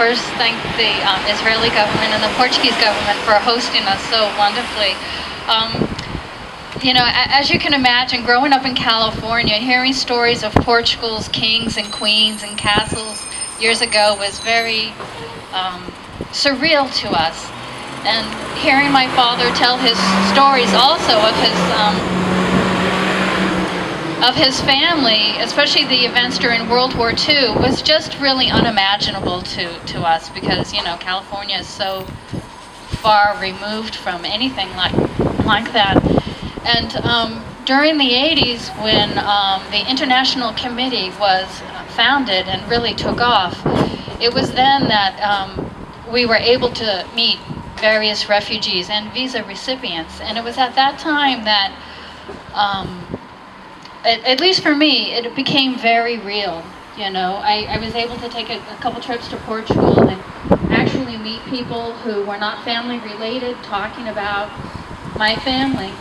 first thank the Israeli government and the Portuguese government for hosting us so wonderfully. You know, as you can imagine, growing up in California, hearing stories of Portugal's kings and queens and castles years ago was very surreal to us. And hearing my father tell his stories also of his family, especially the events during World War II, was just really unimaginable to us, because, you know, California is so far removed from anything like that. And during the 80s, when the International Committee was founded and really took off, it was then that we were able to meet various refugees and visa recipients. And it was at that time that, at least for me, it became very real. You know, I was able to take a couple trips to Portugal and actually meet people who were not family related, talking about my family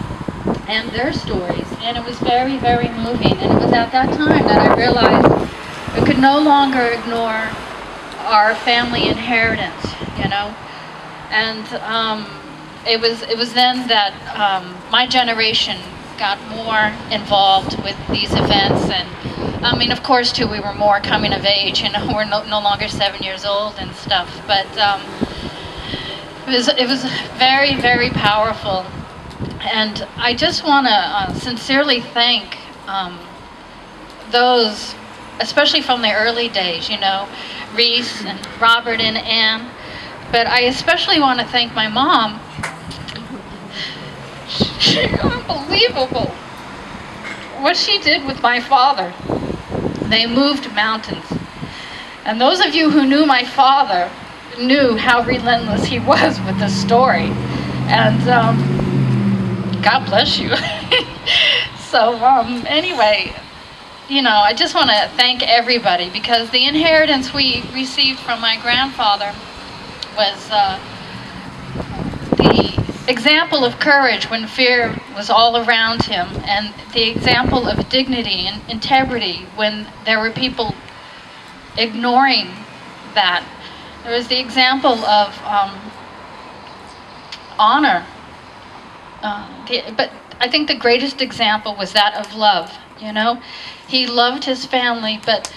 and their stories. And it was very, very moving. And it was at that time that I realized we could no longer ignore our family inheritance, you know. And it was then that my generation got more involved with these events. And I mean, of course, too, we were more coming of age. You know, we're no longer 7 years old and stuff. But it was very, very powerful. And I just want to sincerely thank those, especially from the early days, you know, Reese and Robert and Anne. But I especially want to thank my mom. She's unbelievable what she did with my father. They moved mountains. And those of you who knew my father knew how relentless he was with the story. And God bless you. So anyway, you know, I just want to thank everybody, because the inheritance we received from my grandfather was the example of courage when fear was all around him, and the example of dignity and integrity when there were people ignoring that. There was the example of honor. But I think the greatest example was that of love, you know. He loved his family, but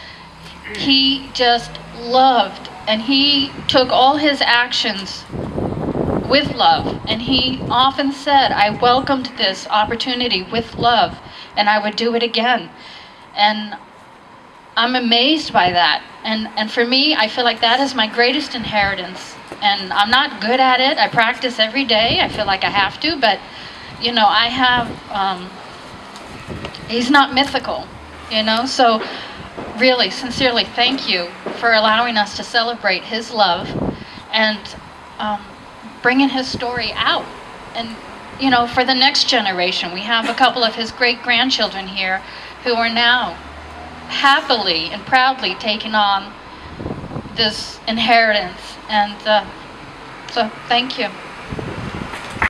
he just loved, and he took all his actions with love. And he often said, I welcomed this opportunity with love, and I would do it again. And I'm amazed by that. And for me, I feel like that is my greatest inheritance. And I'm not good at it. I practice every day. I feel like I have to, but you know, I have, he's not mythical, you know, so really, sincerely, thank you for allowing us to celebrate his love and bringing his story out. And, you know, for the next generation, we have a couple of his great-grandchildren here who are now happily and proudly taking on this inheritance. And so, thank you.